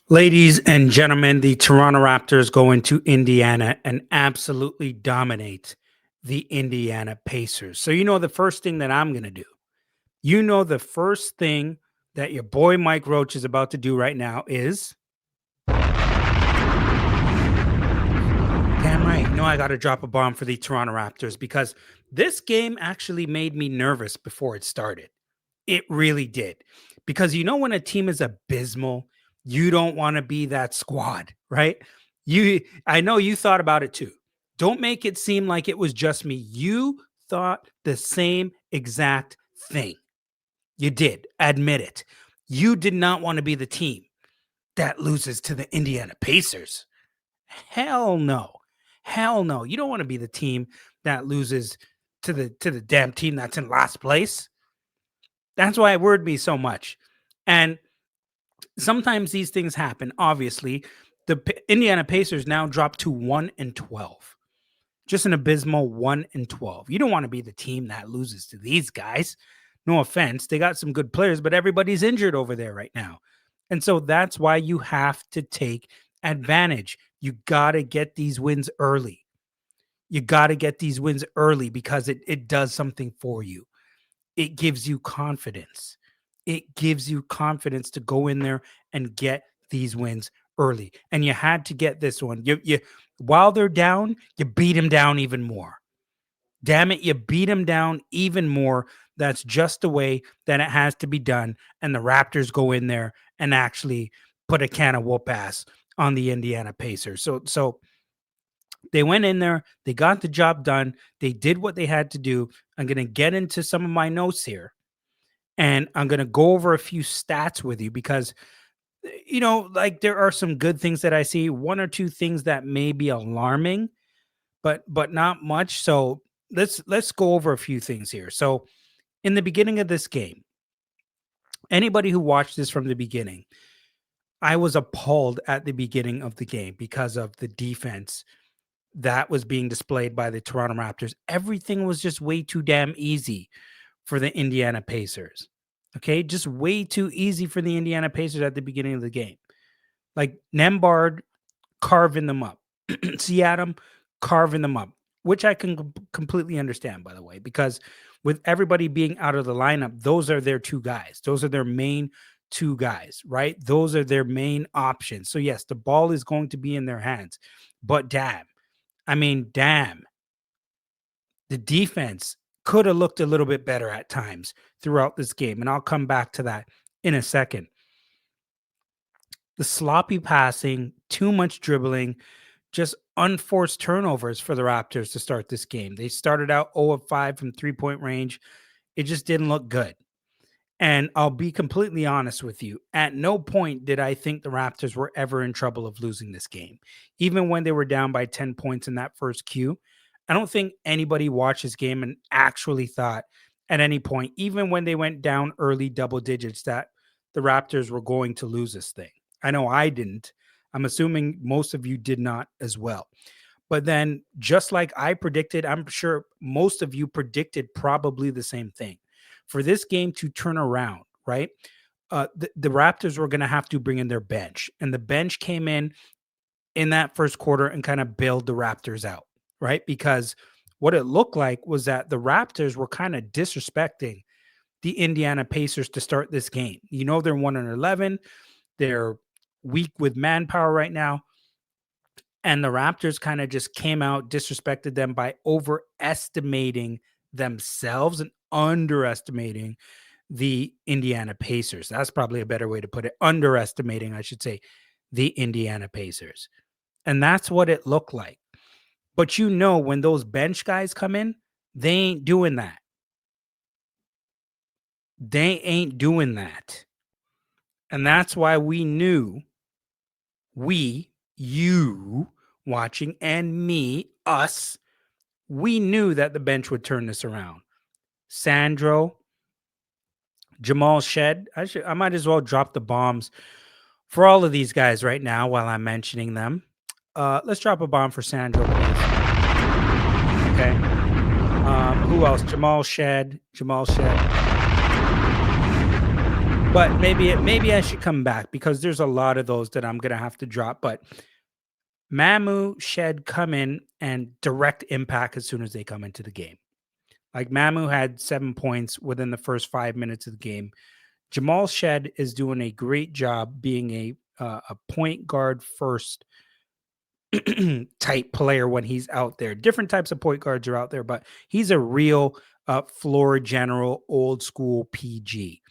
Ladies and gentlemen, the Toronto Raptors go into Indiana and absolutely dominate the Indiana Pacers. So, the first thing that I'm going to do, the first thing that your boy Mike Roach is about to do right now is damn right. I got to drop a bomb for the Toronto Raptors because this game actually made me nervous before it started. It really did. Because when a team is abysmal, you don't want to be that squad, right? I know you thought about it too. Don't make it seem like it was just me. You thought the same exact thing. You did. Admit it. You did not want to be the team that loses to the Indiana Pacers. Hell no. Hell no. You don't want to be the team that loses to the damn team that's in last place. That's why it worried me so much. And sometimes these things happen. Obviously, the Indiana Pacers now drop to 1-12. Just an abysmal 1-12. You don't want to be the team that loses to these guys. No offense. They got some good players, but everybody's injured over there right now. And so that's why you have to take advantage. You got to get these wins early. You got to get these wins early because it does something for you. It gives you confidence. It gives you confidence to go in there and get these wins early. And you had to get this one. You while they're down, you beat them down even more. Damn it, you beat them down even more. That's just the way that it has to be done. And the Raptors go in there and actually put a can of whoop ass on the Indiana Pacers. So they went in there, they got the job done, they did what they had to do. I'm going to get into some of my notes here, and I'm going to go over a few stats with you because, there are some good things that I see, one or two things that may be alarming, but not much. So let's go over a few things here. So in the beginning of this game, anybody who watched this from the beginning, I was appalled at the beginning of the game because of the defense that was being displayed by the Toronto Raptors. Everything was just way too damn easy for the Indiana Pacers. Okay, just way too easy for the Indiana Pacers at the beginning of the game. Like Nembhard carving them up, Siakam carving them up, which I can completely understand, by the way, because with everybody being out of the lineup, those are their two guys. Those are their main two guys, right? Those are their main options. So yes, the ball is going to be in their hands, but damn, the defense could have looked a little bit better at times throughout this game. And I'll come back to that in a second. The sloppy passing, too much dribbling, just unforced turnovers for the Raptors to start this game. They started out 0 of 5 from 3-point range. It just didn't look good. And I'll be completely honest with you. At no point did I think the Raptors were ever in trouble of losing this game. Even when they were down by 10 points in that first Q, I don't think anybody watched this game and actually thought at any point, even when they went down early double digits, that the Raptors were going to lose this thing. I know I didn't. I'm assuming most of you did not as well. But then, just like I predicted, I'm sure most of you predicted probably the same thing. For this game to turn around, right? The Raptors were going to have to bring in their bench. And the bench came in that first quarter and kind of bailed the Raptors out, right? Because what it looked like was that the Raptors were kind of disrespecting the Indiana Pacers to start this game. They're 1-11. They're weak with manpower right now. And the Raptors kind of just came out, disrespected them by overestimating themselves and underestimating the Indiana Pacers. That's probably a better way to put it. Underestimating, I should say, the Indiana Pacers. And that's what it looked like. But when those bench guys come in, they ain't doing that. They ain't doing that. And that's why we knew, you watching, and me, us, we knew that the bench would turn this around. Sandro, Jamal Shed. I might as well drop the bombs for all of these guys right now while I'm mentioning them. Let's drop a bomb for Sandro, please. Okay. Who else? Jamal Shed. but maybe I should come back because there's a lot of those that I'm gonna have to drop. But Mamu, Shed come in and direct impact as soon as they come into the game. Like Mamu had 7 points within the first 5 minutes of the game. Jamal Shed is doing a great job being a point guard first type player when he's out there. Different types of point guards are out there, but he's a real floor general, old school PG.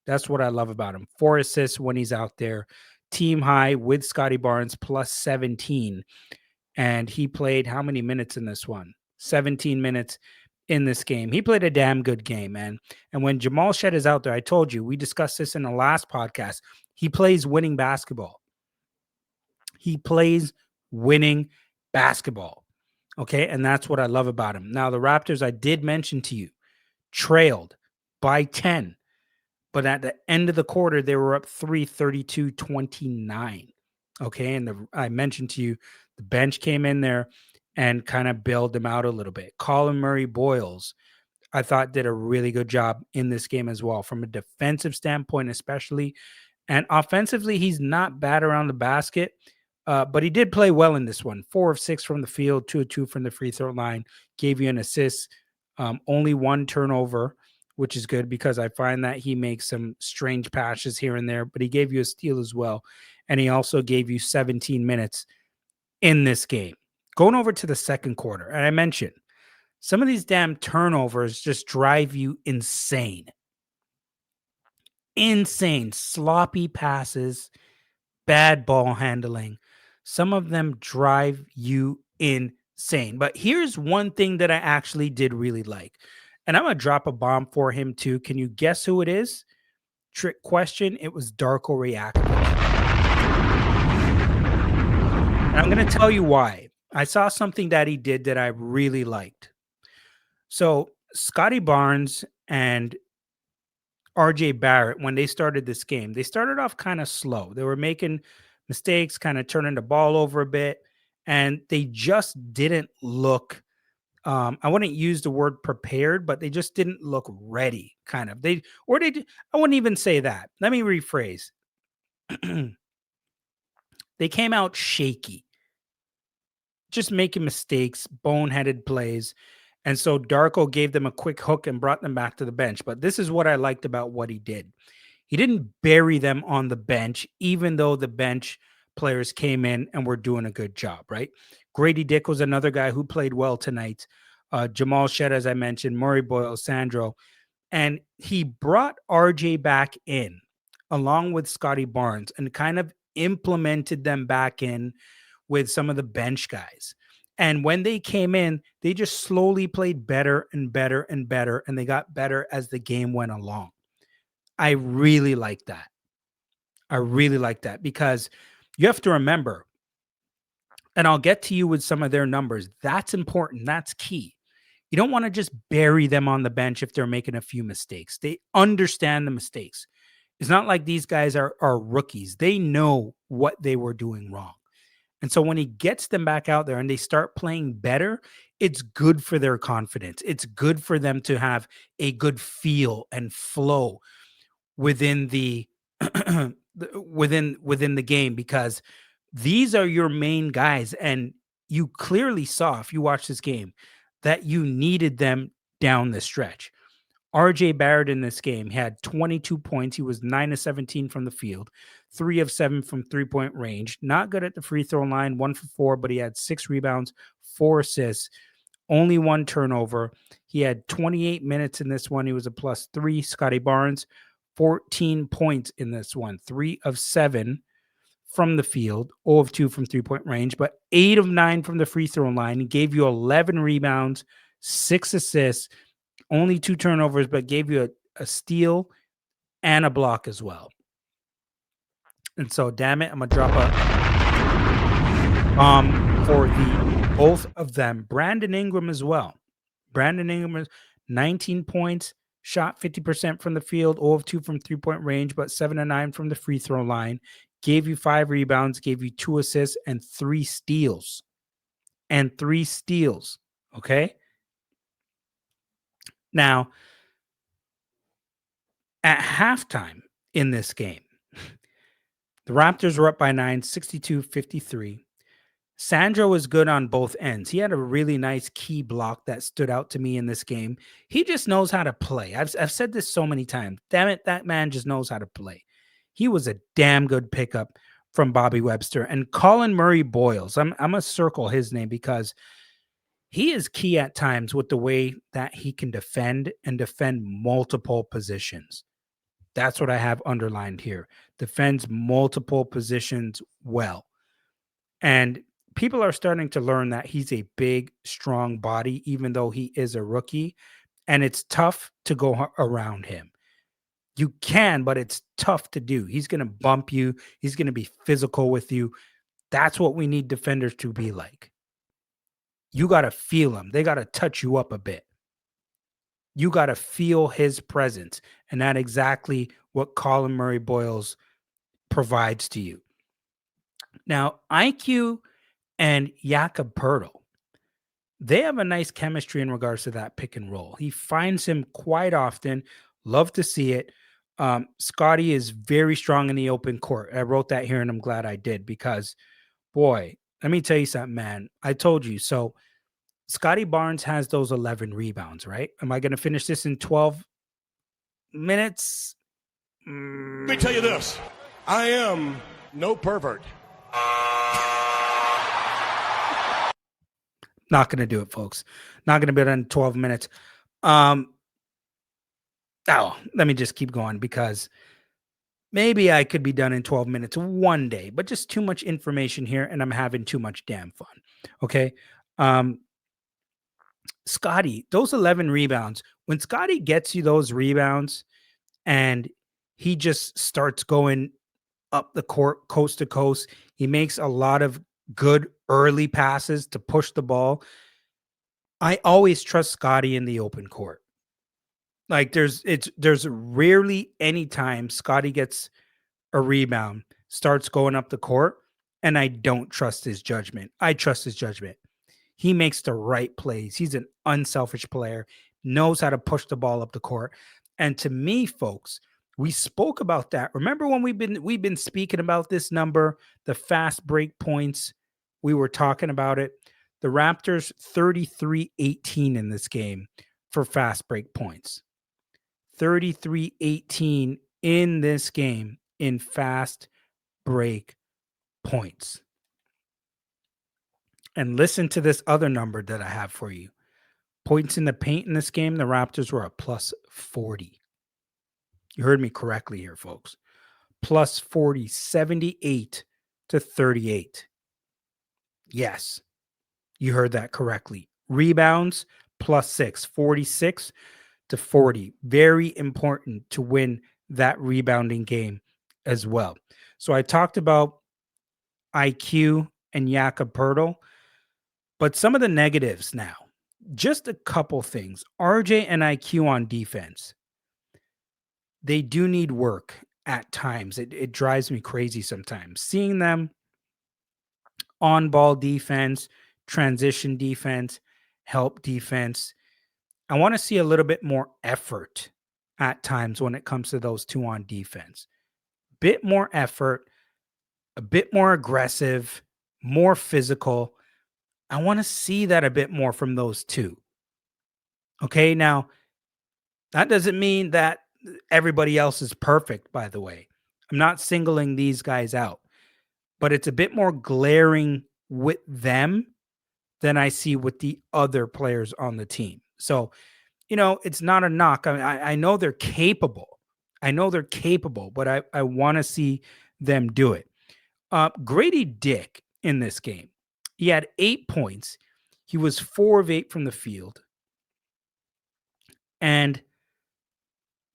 That's what I love about him. 4 assists when he's out there. Team high with Scotty Barnes plus 17. And he played how many minutes in this one? 17 minutes in this game. He played a damn good game, man. And when Jamal Shed is out there, I told you, we discussed this in the last podcast. He plays winning basketball. He plays winning basketball. Okay. And that's what I love about him. Now, the Raptors, I did mention to you, trailed by 10. But at the end of the quarter, they were up 32-29. Okay. And I mentioned to you, the bench came in there and kind of bailed them out a little bit. Collin Murray-Boyles, I thought, did a really good job in this game as well, from a defensive standpoint, especially. And offensively, he's not bad around the basket, but he did play well in this one. 4 of 6 from the field, 2 of 2 from the free throw line, gave you an assist, only 1 turnover, which is good because I find that he makes some strange passes here and there, but he gave you a steal as well. And he also gave you 17 minutes in this game. Going over to the second quarter, and I mentioned some of these damn turnovers just drive you insane. Insane. Sloppy passes, bad ball handling. Some of them drive you insane. But here's one thing that I actually did really like. And I'm going to drop a bomb for him too. Can you guess who it is? Trick question. It was Darko Rajaković. And I'm going to tell you why. I saw something that he did that I really liked. So Scotty Barnes and RJ Barrett, when they started this game, they started off kind of slow. They were making mistakes, kind of turning the ball over a bit, and they just didn't look. I wouldn't use the word prepared, but they just didn't look ready. Kind of I wouldn't even say that. Let me rephrase. They came out shaky, just making mistakes, boneheaded plays. And so Darko gave them a quick hook and brought them back to the bench. But this is what I liked about what he did. He didn't bury them on the bench, even though the bench players came in and were doing a good job, right? Gradey Dick was another guy who played well tonight. Jamal Shed, as I mentioned, Murray-Boyles, Sandro. And he brought RJ back in along with Scotty Barnes and kind of implemented them back in with some of the bench guys. And when they came in, they just slowly played better and better and better. And they got better as the game went along. I really like that. I really like that because you have to remember, and I'll get to you with some of their numbers. That's important. That's key. You don't want to just bury them on the bench if they're making a few mistakes. They understand the mistakes. It's not like these guys are rookies. They know what they were doing wrong. And so when he gets them back out there and they start playing better, it's good for their confidence. It's good for them to have a good feel and flow within the within the game, because these are your main guys. And you clearly saw, if you watch this game, that you needed them down the stretch. RJ Barrett in this game had 22 points. He was 9 of 17 from the field, 3 of 7 from three-point range. Not good at the free throw line, 1 for 4, but he had 6 rebounds, 4 assists, only 1 turnover. He had 28 minutes in this one. He was a +3. Scotty Barnes, 14 points in this one, 3 of 7 from the field, 0 of 2 from three-point range, but 8 of 9 from the free throw line. He gave you 11 rebounds, 6 assists, only 2 turnovers, but gave you a steal and a block as well. And so, damn it, I'm going to drop a for the both of them. Brandon Ingram as well. Brandon Ingram is 19 points, shot 50% from the field, 0 of 2 from three-point range, but 7 of 9 from the free throw line. Gave you 5 rebounds, gave you 2 assists and 3 steals. Okay? Now, at halftime in this game. The Raptors were up by 9, 62-53. Sandro was good on both ends. He had a really nice key block that stood out to me in this game. He just knows how to play. I've said this so many times. Damn it, that man just knows how to play. He was a damn good pickup from Bobby Webster. And Collin Murray-Boyles, I'm going to circle his name because he is key at times with the way that he can defend and defend multiple positions. That's what I have underlined here. Defends multiple positions well. And people are starting to learn that he's a big, strong body, even though he is a rookie. And it's tough to go around him. You can, but it's tough to do. He's going to bump you. He's going to be physical with you. That's what we need defenders to be like. You got to feel him. They got to touch you up a bit. You got to feel his presence. And that's exactly what Collin Murray-Boyles provides to you. Now, IQ and Jakob Poeltl, they have a nice chemistry in regards to that pick and roll. He finds him quite often. Love to see it. Scotty is very strong in the open court. I wrote that here, and I'm glad I did because, boy, let me tell you something, man. I told you. So Scotty Barnes has those 11 rebounds, right? Am I going to finish this in 12 minutes? Let me tell you this. I am no pervert. Not going to do it, folks. Not going to be done in 12 minutes. Let me just keep going because maybe I could be done in 12 minutes one day, but just too much information here and I'm having too much damn fun. Okay. Scotty, those 11 rebounds, when Scotty gets you those rebounds and he just starts going up the court, coast to coast, he makes a lot of good early passes to push the ball. I always trust Scotty in the open court. Like there's rarely any time Scotty gets a rebound, starts going up the court, and I don't trust his judgment. I trust his judgment. He makes the right plays. He's an unselfish player, knows how to push the ball up the court. And to me, folks, we spoke about that. Remember when we've been speaking about this number, the fast break points? We were talking about it. The Raptors 33-18 in this game for fast break points. 33-18 in this game in fast break points. And listen to this other number that I have for you. Points in the paint in this game, the Raptors were a plus 40. You heard me correctly here, folks. Plus 40, 78-38. Yes, you heard that correctly. Rebounds, plus 6, 46-40. Very important to win that rebounding game as well. So I talked about IQ and Jakob Poeltl, but some of the negatives now. Just a couple things. RJ and IQ on defense. They do need work at times. It drives me crazy sometimes. Seeing them on ball defense, transition defense, help defense. I want to see a little bit more effort at times when it comes to those two on defense. Bit more effort, a bit more aggressive, more physical. I want to see that a bit more from those two. Okay, now that doesn't mean that everybody else is perfect, by the way. I'm not singling these guys out, but it's a bit more glaring with them than I see with the other players on the team. So, it's not a knock. I mean, I know they're capable. But I want to see them do it. Gradey Dick in this game, he had 8 points. He was 4 of 8 from the field. And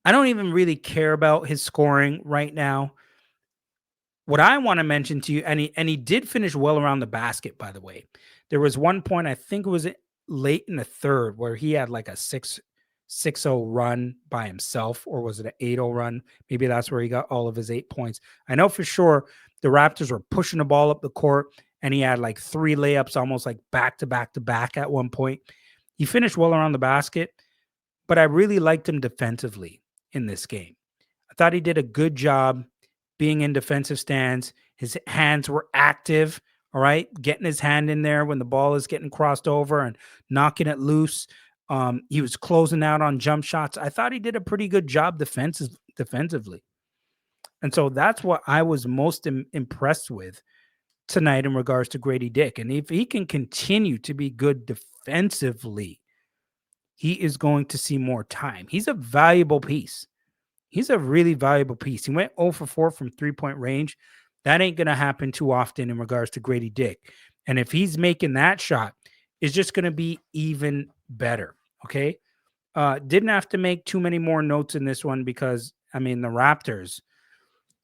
I don't even really care about his scoring right now. What I want to mention to you, and he did finish well around the basket, by the way. There was one point, I think it was late in the third, where he had like a 6-0 run by himself, or was it an 8-0 run? Maybe that's where he got all of his 8 points. I know for sure the Raptors were pushing the ball up the court, and he had like 3 layups almost like back to back to back at one point. He finished well around the basket, but I really liked him defensively in this game. I thought he did a good job being in defensive stands. His hands were active, all right, getting his hand in there when the ball is getting crossed over and knocking it loose. He was closing out on jump shots. I thought he did a pretty good job defensively. And so that's what I was most impressed with tonight in regards to Gradey Dick. And if he can continue to be good defensively, he is going to see more time. He's a valuable piece. He's a really valuable piece. He went 0 for 4 from 3-point range. That ain't going to happen too often in regards to Gradey Dick. And if he's making that shot, it's just going to be even better. Okay. Didn't have to make too many more notes in this one because, I mean, the Raptors,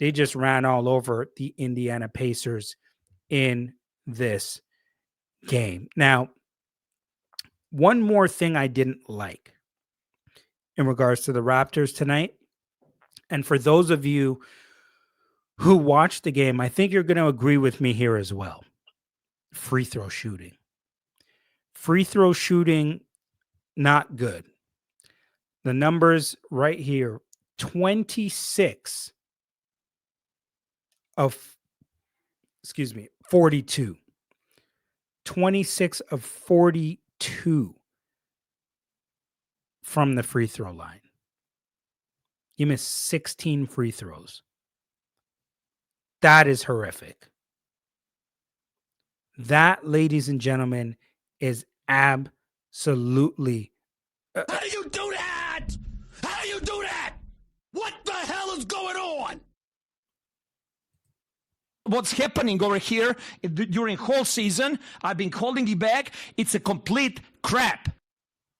they just ran all over the Indiana Pacers in this game. Now, one more thing I didn't like in regards to the Raptors tonight, and for those of you who watched the game, I think you're going to agree with me here as well. Free throw shooting. Free throw shooting, not good. The numbers right here, 26 of 42. 26 of 42 from the free throw line. He missed 16 free throws. That is horrific. That, ladies and gentlemen, is absolutely. How do you do that? How do you do that? What the hell is going on? What's happening over here during whole season, I've been holding it back. It's a complete crap.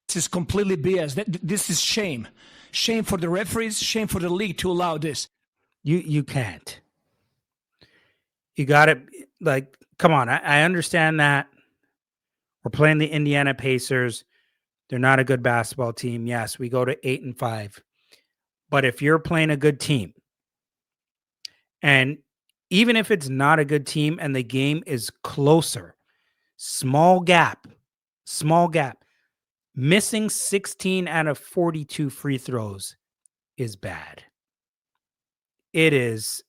This is completely BS. This is shame. Shame for the referees, shame for the league to allow this. You can't. You got to, like, come on. I understand that. We're playing the Indiana Pacers. They're not a good basketball team. Yes, we go to 8-5. But if you're playing a good team, and even if it's not a good team and the game is closer, small gap, missing 16 out of 42 free throws is bad. It is.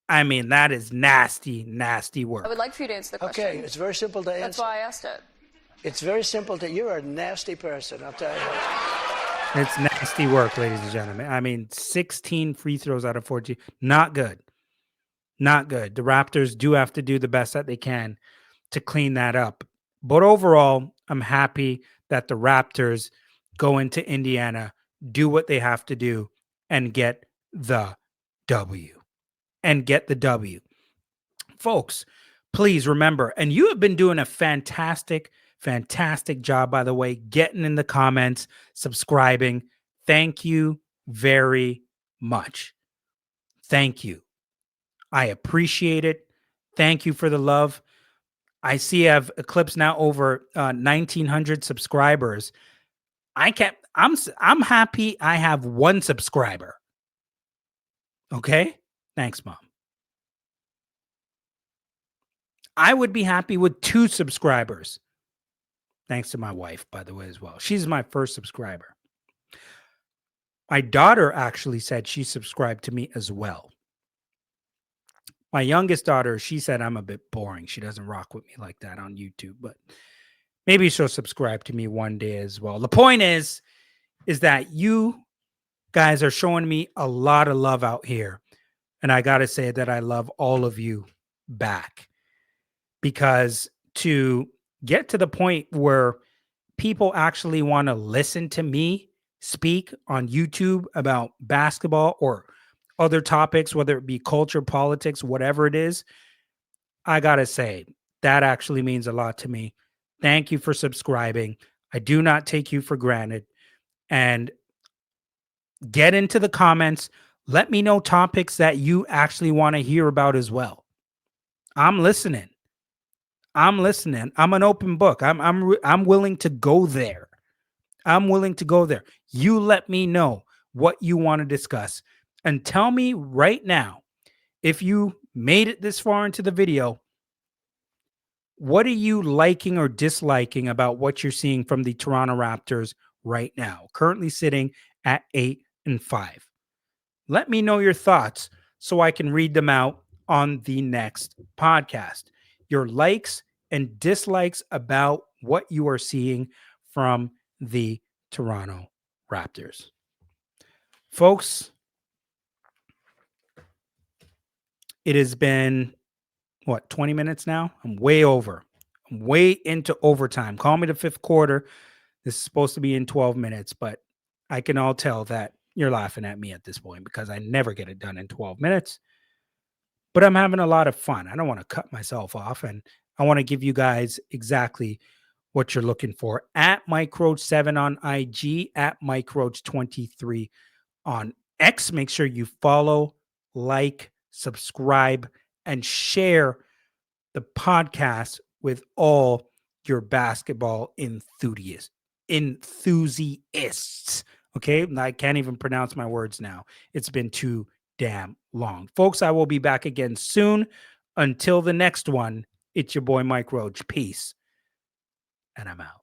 I mean, that is nasty, nasty work. I would like for you to answer the question. Okay, it's very simple to answer. That's why I asked it. It's very simple to. You're a nasty person, I'll tell you. It's nasty work, ladies and gentlemen. I mean, 16 free throws out of 14. Not good. Not good. The Raptors do have to do the best that they can to clean that up. But overall, I'm happy that the Raptors go into Indiana, do what they have to do, and get the W. Folks, please remember, and you have been doing a fantastic job, by the way, getting in the comments, subscribing. Thank you very much. Thank you. I appreciate it. Thank you for the love. I see I have Eclipse now over 1,900 subscribers. I'm happy I have one subscriber. Okay? Thanks, Mom. I would be happy with 2 subscribers. Thanks to my wife, by the way, as well. She's my first subscriber. My daughter actually said she subscribed to me as well. My youngest daughter, she said I'm a bit boring. She doesn't rock with me like that on YouTube, but maybe she'll subscribe to me one day as well. The point is that you guys are showing me a lot of love out here. And I got to say that I love all of you back, because to get to the point where people actually want to listen to me speak on YouTube about basketball or other topics, whether it be culture, politics, whatever it is, I got to say that actually means a lot to me. Thank you for subscribing. I do not take you for granted. And get into the comments. Let me know topics that you actually want to hear about as well. I'm listening. I'm an open book. I'm willing to go there. You let me know what you want to discuss. And tell me right now, if you made it this far into the video, what are you liking or disliking about what you're seeing from the Toronto Raptors right now? Currently sitting at 8-5. Let me know your thoughts so I can read them out on the next podcast. Your likes and dislikes about what you are seeing from the Toronto Raptors. Folks, it has been, 20 minutes now? I'm way over. I'm way into overtime. Call me the fifth quarter. This is supposed to be in 12 minutes, but I can all tell that you're laughing at me at this point because I never get it done in 12 minutes. But I'm having a lot of fun. I don't want to cut myself off, and I want to give you guys exactly what you're looking for at MikeRoach7 on IG, at MikeRoach23 on X. Make sure you follow, like, subscribe, and share the podcast with all your basketball enthusiasts. Okay, I can't even pronounce my words now. It's been too damn long. Folks, I will be back again soon. Until the next one, it's your boy Mike Roach. Peace. And I'm out.